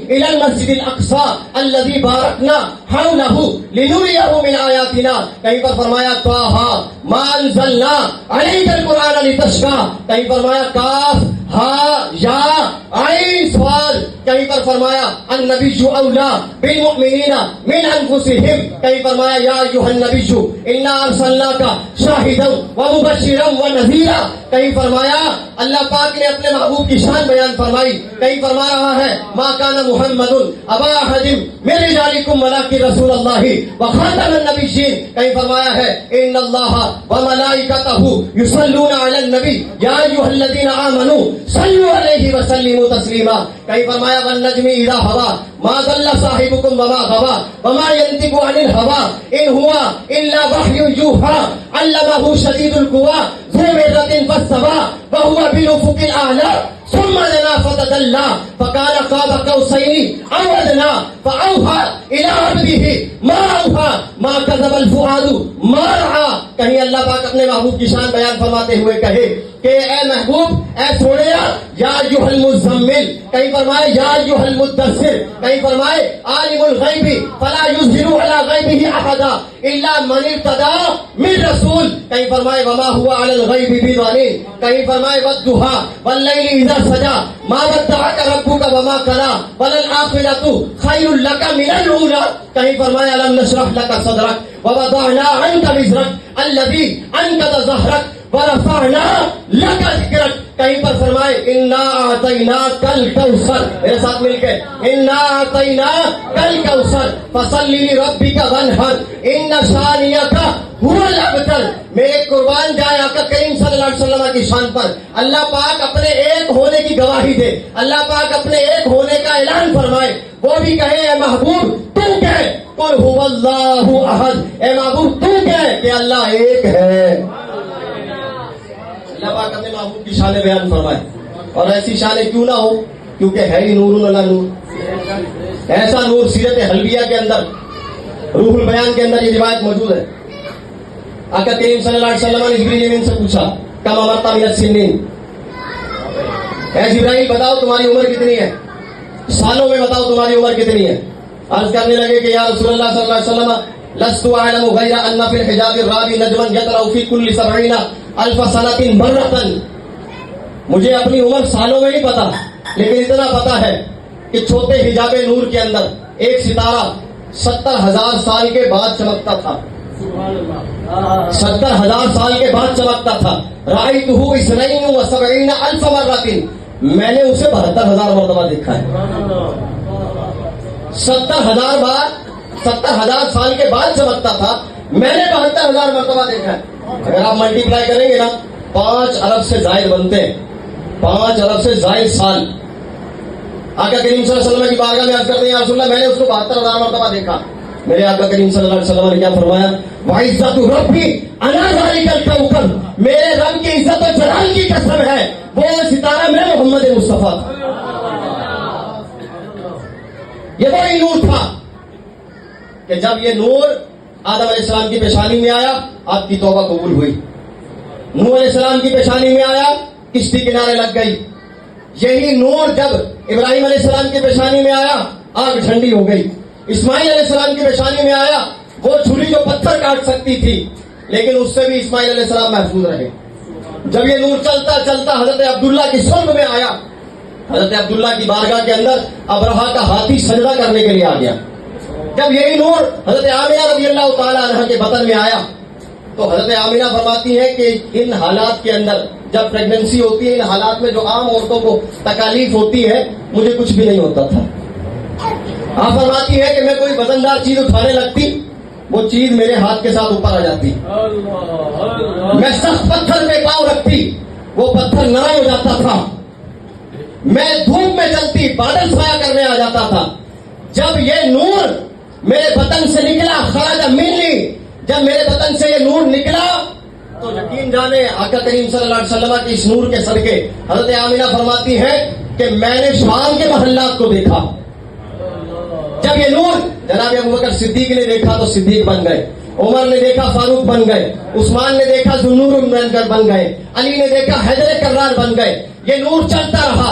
الى المسجد الاقصى الذي باركنا حوله لنريه من آیاتنا. کہیں پر فرمایا طه ما انزلنا عليك القرآن لتشقى. کہیں فرمایا کاف ہا یا عین صاد. کہیں پر فرمایا النبی اولا بالمؤمنین من انفسهم. کہیں فرمایا یا ایھا النبی انا ارسلناک شاہدا ومبشرا ونذیرا. کہیں فرمایا اللہ پاک نے اپنے محبوب کی شان بیان فرمائی. کہیں فرما رہا ہے ما کان محمد ابا احد من رجالکم ولکن رسول اللہ وخاتم النبیین. کہیں فرمایا ہے ان اللہ وملائکتہ یصلون علی النبی یا ایھا الذین آمنوا صلوا علیہ وسلموا تسلیما. کہیں فرمایا والنجم اذا ہوا ما ضل صاحبکم وما غوا وما ينطق عن الهوى ان هو الا وحی یوحى علمہ شدید القوى ذو مرۃ فاستوى وهو بالافق الاعلى ثم دنا فتدلى فكان قاب قوسين او ادنى فاوحى الى عبده ما اوحى ما كذب الفؤاد ما رأى. کہیں اللہ پاک اپنے محبوب کی شان بیان فرماتے ہوئے کہے کہ اے محبوب اے چھوڑیا یا ایھا المزمل. کہیں فرمائے یا ایھا المدثر. کہیں فرمائے عالم الغیب فلا یظہر علی غیبہ احدا الا من ارتضی من رسول. کہیں فرمائے وما هو علی الغیب بضنین. کہیں فرمائے والضحی واللیل اذا سجا ما ودعک ربک وما قلی وللآخرۃ خیر لک من الاولی. کہیں فرمایا الم نشرح لک صدرک ووضعنا عنک وزرک الذی انقض ظہرک ورفعنا لك ذکرک. کہیں پر فرمائے انا اعطیناک الکوثر. میرے ساتھ مل کے انا اعطیناک الکوثر فصل لربک وانحر ان شانئک هو الابتر. میرے قربان جائے آقا کریم صلی اللہ علیہ وسلم کی شان پر اللہ پاک اپنے ایک ہونے کی گواہی دے. اللہ پاک اپنے ایک ہونے کا اعلان فرمائے. وہ بھی کہے اے محبوب تو کہے قل هو اللہ احد. اے محبوب تو کہے کہ اللہ ایک ہے. اللہ پاک اپنے محبوب کی شان بیان فرمائے. اور ایسی شانیں کیوں نہ ہو کیونکہ ہے ہی نور علی نور. ایسا نور سیرت حلبیہ کے اندر روح البیان کے اندر یہ روایت موجود ہے. آقا کریم صلی اللہ علیہ وسلم نے جبریل امین سے پوچھا کم امرت من السنین. اے جبرائیل بتاؤ تمہاری عمر کتنی ہے, سالوں میں بتاؤ تمہاری عمر کتنی ہے. عرض کرنے لگے کہ یا رسول اللہ صلی اللہ علیہ وسلم لست اعلم غیر ان فی الحجاب الرابع نجما یطلع فی کل 70 الف سنۃ مرۃ. مجھے اپنی عمر سالوں میں نہیں پتا لیکن اتنا پتا ہے کہ چھوٹے حجاب نور کے اندر ایک ستارہ 70,000 سال کے بعد چمکتا تھا. 70,000 سال کے بعد چمکتا تھا. رأیتہ 72 الف مرۃ. میں نے اسے 72,000 مرتبہ دیکھا ہے. 70,000 سال کے بعد چمکتا تھا. میں نے 72,000 مرتبہ دیکھا ہے. اگر آپ ملٹی پلائی کریں گے نا 5 ارب سے زائد بنتے ہیں. 5 ارب سے زائد سال. آقا کریم صلی اللہ علیہ وسلم کی بارگاہ میں عرض کرتے ہیں یا رسول اللہ میں نے اس کو 72,000 مرتبہ دیکھا. میرے آقا کریم صلی اللہ علیہ وسلم نے کیا فرمایا وعزت ربی انا ذالک الکوکب. میرے رب کی عزت و جلال کی قسم ہے وہ ستارہ میں محمد مصطفیٰ تھا. یہ وہی نور تھا کہ جب یہ نور آدم علیہ السلام کی پیشانی میں آیا آپ کی توبہ قبول ہوئی. نوح علیہ السلام کی پیشانی میں آیا کشتی کنارے لگ گئی. یہی نور جب ابراہیم علیہ السلام کی پیشانی میں آیا آگ ٹھنڈی ہو گئی. اسماعیل علیہ السلام کی پیشانی میں آیا وہ چھری جو پتھر کاٹ سکتی تھی لیکن اس سے بھی اسماعیل علیہ السلام محفوظ رہے. جب یہ نور چلتا چلتا حضرت عبداللہ کی صلب میں آیا حضرت عبداللہ کی بارگاہ کے اندر ابرہہ کا ہاتھی سجدہ کرنے کے لیے آ گیا. جب یہی نور حضرت آمنہ رضی اللہ تعالیٰ عنہ کے بطن میں آیا تو حضرت آمنہ فرماتی ہے کہ ان حالات کے اندر جب پریگننسی ہوتی ہے ان حالات میں جو عام عورتوں کو تکالیف ہوتی ہے مجھے کچھ بھی نہیں ہوتا تھا. آپ فرماتی ہے کہ میں کوئی وزندار چیز اٹھانے لگتی وہ چیز میرے ہاتھ کے ساتھ اوپر آ جاتی. میں سخت پتھر پہ پاؤں رکھتی وہ پتھر نرم ہو جاتا تھا. میں دھوپ میں چلتی بادل سایہ کرنے آ جاتا تھا. جب یہ نور میرے بطن سے نکلا خراج منی جب میرے بطن سے یہ نور نکلا تو یقین جانے آقا کریم صلی اللہ علیہ وسلم کی اس نور کے صدقے حضرت آمنہ فرماتی ہے کہ میں نے شام کے محلات کو دیکھا. جب یہ نور جناب ابوبکر صدیق نے دیکھا تو صدیق بن گئے. عمر نے دیکھا فاروق بن گئے. عثمان نے دیکھا ذوالنور بن گئے. علی نے دیکھا حیدر کرار بن گئے. یہ نور چلتا رہا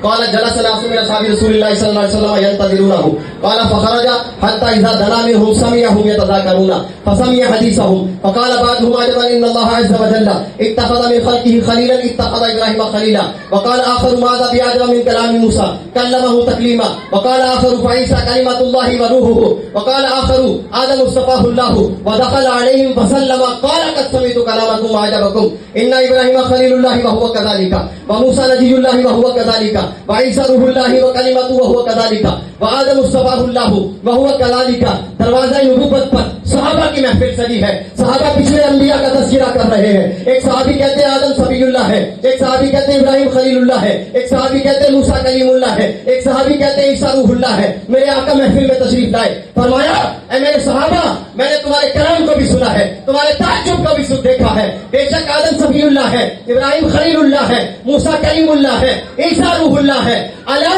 قال جلس ناس من اصحاب رسول الله صلى الله عليه وسلم ينتظرونه قال فخرج حتى اذا دنا منهم سمعهم يتذاكرون فسمع حديثهم فقال بعضهم عجبا ان الله عز وجل اتخذ من خلقه خليلا اتخذ ابراهيم خليلا وقال اخر ماذا بعجب من كلام موسى كلمه تكليما وقال اخر فعيسى كلمه الله وروحه وقال اخر ادم اصطفاه الله ودخل عليهم فسلم قال قد سمعت كلامكم وعجبكم ان ابراهيم خليل الله وهو كذلك وموسى نبي الله وهو كذلك وعيسى روح الله وكلمته وهو كذلك وآدم مصطفاه الله وهو كذلك۔ دروازہ نبوت پر صحابہ کی محفل سجی ہے، صحابہ پچھلے انبیاء کا تذکرہ کر رہے ہیں۔ ایک صحابی کہتے ہیں آدم صفی اللہ ہے، ایک صحابی کہتے ہیں ابراہیم خلیل اللہ ہے، ایک صحابی کہتے ہیں موسیٰ کلیم اللہ ہے، ایک صحابی کہتے ہیں عیسیٰ روح اللہ ہے۔ میرے آقا محفل میں تشریف لائے، فرمایا اے میرے صحابہ میں نے تمہارے کلام کو بھی سنا ہے، تمہارے تعجب کو بھی دیکھا ہے، بے شک آدم صفی اللہ ہے، ابراہیم خلیل اللہ ہے، موسیٰ کلیم اللہ ہے، عیسیٰ روح اللہ ہے۔ الا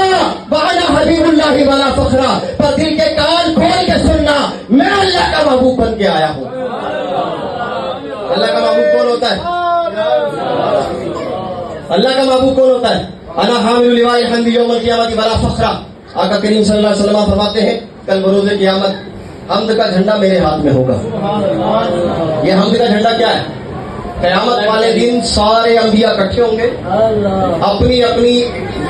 وانا حبیب اللہ والا فخرا، پر دل کے کان کھول کے سننا، میں اللہ کا محبوب بن کے آیا ہوں۔ اللہ کا محبوب کون ہوتا ہے؟ اللہ کا محبوب کون ہوتا ہے؟ انا حامل لواء الحمد یوم القیامت ولا فخرا۔ آقا کریم صلی اللہ علیہ وسلم فرماتے ہیں کل بروز قیامت حمد کا جھنڈا میرے ہاتھ میں ہوگا۔ یہ حمد کا جھنڈا کیا ہے؟ قیامت والے دن سارے انبیاء اکٹھے ہوں گے, اپنی اپنی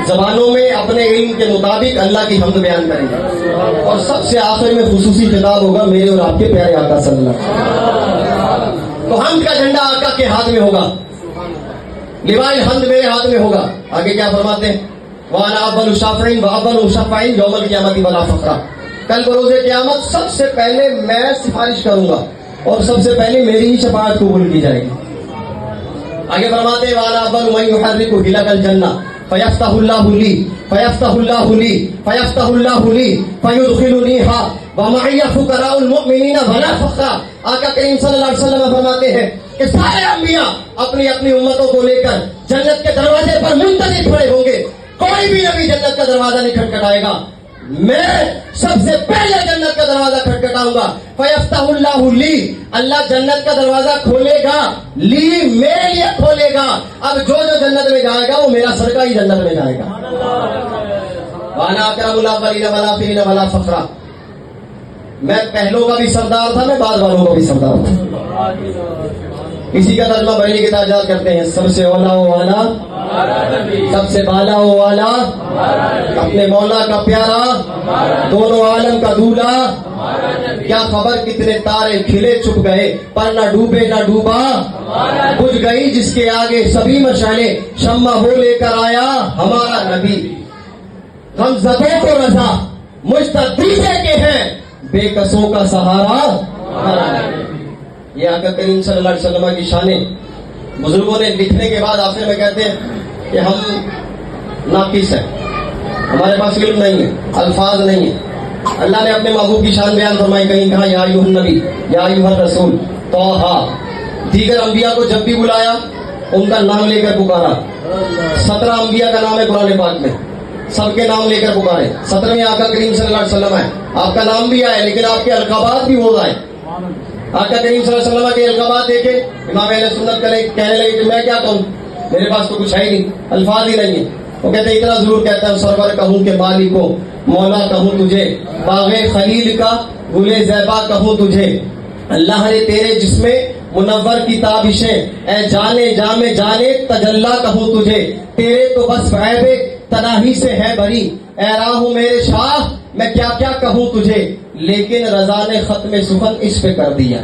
زبانوں میں اپنے علم کے مطابق اللہ کی حمد بیان کریں گے, اور سب سے آخر میں خصوصی خطاب ہوگا میرے اور آپ کے پیارے آقا صلی اللہ علیہ وسلم. تو حمد کا جھنڈا آقا کے ہاتھ میں ہوگا, لواء الحمد میرے ہاتھ میں ہوگا. آگے کیا فرماتے ہیں؟ وَأَنَا أَوَّلُ الشَّافِعِينَ وَأَوَّلُ الْمُشَفَّعِينَ يَوْمَ الْقِيَامَةِ وَلَا فَخْرَ. کل بروز قیامت سب سے پہلے میں سفارش کروں گا اور سب سے پہلے میری ہی شفاعت قبول کی جائے گی. آگے فرماتے ہیں وَأَنَا أَوَّلُ مَن يُحَرِّكُ حِلَقَ الْجَنَّةِ فَيَفْتَحُ اللَّهُ لِي فَيَفْتَحُ اللَّهُ لِي فَيَفْتَحُ اللَّهُ لِي فَيُدْخِلُنِيهَا وَمَعِيَ فُقَرَاءُ الْمُؤْمِنِينَ وَلَا فَخْرَ. آقا کریم صلی اللہ علیہ وسلم فرماتے ہیں کہ سارے انبیاء اپنی اپنی امتوں کو لے کر جنت کے دروازے پر منتظر کھڑے ہوں گے. کوئی بھی نبی جنت کا دروازہ نہیں کھٹکھٹائے گا, میں سب سے پہلے جنت کا دروازہ کھٹکھٹاؤں گا. فَيَفْتَحُ اللَّهُ لِي, اللہ جنت کا دروازہ کھولے گا, لی میرے لیے کھولے گا. اب جو جنت میں جائے گا وہ میرا صدقہ ہی جنت میں جائے گا. وَأَنَا أَكْرَمُ الْأَوَّلِينَ وَالْآخِرِينَ وَلَا فَخْرَ. میں پہلوں کا بھی سردار تھا, میں بعد والوں کا بھی سردار تھا. اسی کا ترجمہ بریلی کے تاجدار کرتے ہیں, سب سے اولا و والا, سب سے بالا و والا, اپنے مولا کا پیارا, دونوں عالم کا دولہا. کیا خبر کتنے تارے کھلے چھپ گئے, پر نہ ڈوبے نہ ڈوبا, بجھ گئی جس کے آگے سبھی مشعلیں, شمع ہو لے کر آیا ہمارا نبی. ہم زدوں کو رضا مجتدیدے کے ہیں, بے کسوں کا سہارا ہمارا نبی. یہ آقا کریم صلی اللہ علیہ وسلم کی شانیں بزرگوں نے لکھنے کے بعد آخر میں کہتے ہیں کہ ہم ناقص ہیں, ہمارے پاس علم نہیں ہے, الفاظ نہیں ہے. اللہ نے اپنے محبوب کی شان بیان فرمائی, کہیں کہا یا ایھا النبی یا ایھا الرسول طٰہٰ. دیگر انبیاء کو جب بھی بلایا ان کا نام لے کر پکارا. 17 انبیاء کا نام ہے قرآن پاک میں, سب کے نام لے کر پکارے. 17ویں آقا کریم صلی اللہ علیہ وسلم ہے, آپ کا نام بھی آئے لیکن آپ کے القابات بھی ہو رہے. آقا کریم صلی اللہ علیہ وسلم کے القابات دیکھے, امام اہل سنت کہنے لگے کہ میں کیا کہوں, میرے پاس تو کچھ ہے ہی نہیں, الفاظ ہی نہیں ہے. وہ کہتے ہیں اتنا ضرور کہتا ہوں, سرور کہوں کہ مالی کو, مولا کہوں تجھے, باغ خلیل کا گل زیبا کہوں تجھے. اللہ نے تیرے جسم منور کی تابشیں, اے جانے جامے جانے تجلا کہوں تجھے. تیرے تو بس عیب تناہی سے ہے بری, اے راہ میرے شاہ میں کیا کیا کہوں تجھے. لیکن رضا نے ختم سخن اس پہ کر دیا,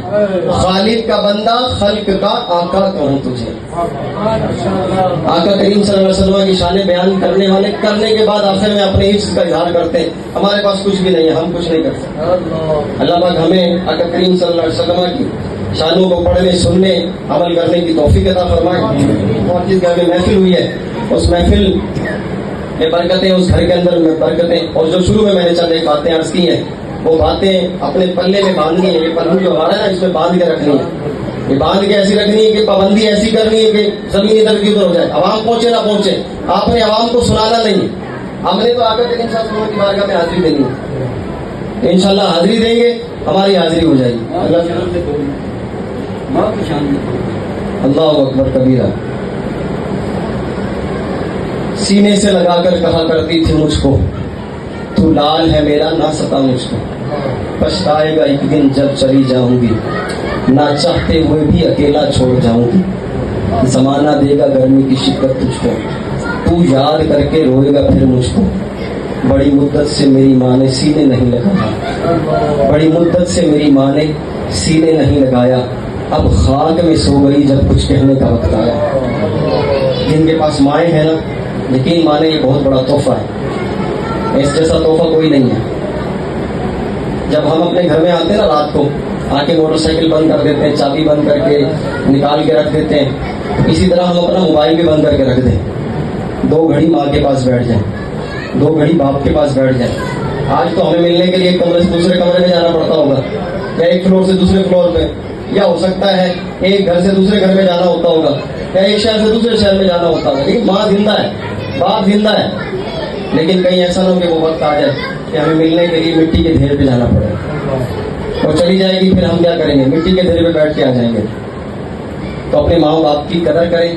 خالق کا بندہ خلق کا آقا کہوں تجھے. آقا کریم صلی اللہ علیہ وسلم کی شانیں بیان کرنے کے بعد آخر میں اپنے عشق کا اظہار کرتے ہیں, ہمارے پاس کچھ بھی نہیں ہے, ہم کچھ نہیں کر سکتے. اللہ پاک ہمیں آقا کریم صلی اللہ علیہ وسلم کی شانوں کو پڑھنے, سننے, عمل کرنے کی توفیق عطا فرمائے. بہت چیز گھر میں محفل ہوئی ہے, اس محفل میں برکتیں, اس گھر کے اندر میں برکتیں. اور جو شروع میں نے چند ایک باتیں عرض کی ہیں, وہ باتیں اپنے پلے میں باندھنی ہے. یہ پلو جو ہمارا ہے نا, اس میں باندھ کے رکھنی ہے. یہ باندھ کے ایسی رکھنی ہے کہ پابندی ایسی کرنی ہے کہ زمین ادھر کی ادھر ہو جائے, عوام پہنچے نہ پہنچے. آپ نے عوام کو سنانا نہیں, ہم نے تو آقا کریم صلی اللہ علیہ وسلم کی بارگاہ میں حاضری دینی ہے. انشاءاللہ حاضری دیں گے, ہماری حاضری ہو جائے گی. اللہ اکبر کبیرہ. سینے سے لگا کر کہا کرتی تھی مجھ کو, تو لال ہے میرا نہ ستا مجھ کو. پچھتائے گا ایک دن جب چلی جاؤں گی, نہ چاہتے ہوئے بھی اکیلا چھوڑ جاؤں گی. زمانہ دے گا گرمی کی شدت تجھ کو, تو یاد کر کے روئے گا پھر مجھ کو. بڑی مدت سے میری ماں نے سینے نہیں لگایا, بڑی مدت سے میری ماں نے سینے نہیں لگایا. اب خاک میں سو گئی جب کچھ کہنے کا وقت آیا. جن کے پاس مائیں ہیں نا, یقین مانے یہ بہت بڑا تحفہ ہے, اس جیسا تحفہ کوئی نہیں ہے. جب ہم اپنے گھر میں آتے ہیں نا رات کو, آ کے موٹر سائیکل بند کر دیتے ہیں, چابی بند کر کے نکال کے رکھ دیتے ہیں. اسی طرح ہم اپنا موبائل بھی بند کر کے رکھ دیں. 2 گھڑی ماں کے پاس بیٹھ جائیں, 2 گھڑی باپ کے پاس بیٹھ جائیں. آج تو ہمیں ملنے کے لیے ایک کمرے سے دوسرے کمرے میں جانا پڑتا ہوگا, یا ایک فلور سے دوسرے فلور پہ, یا ہو سکتا ہے ایک گھر سے دوسرے گھر میں جانا ہوتا ہوگا, یا ایک شہر سے دوسرے شہر میں جانا ہوتا ہوگا. لیکن ماں زندہ ہے, باپ زندہ ہے. لیکن کہیں ایسا نہ ہو کہ وہ وقت آ جائے کہ ہمیں ملنے کے لیے مٹی کے ڈھیر پہ جانا پڑے, اور چلی جائے گی, پھر ہم کیا کریں گے, مٹی کے ڈھیر پہ بیٹھ کے آ جائیں گے. تو اپنے ماں باپ کی قدر کریں,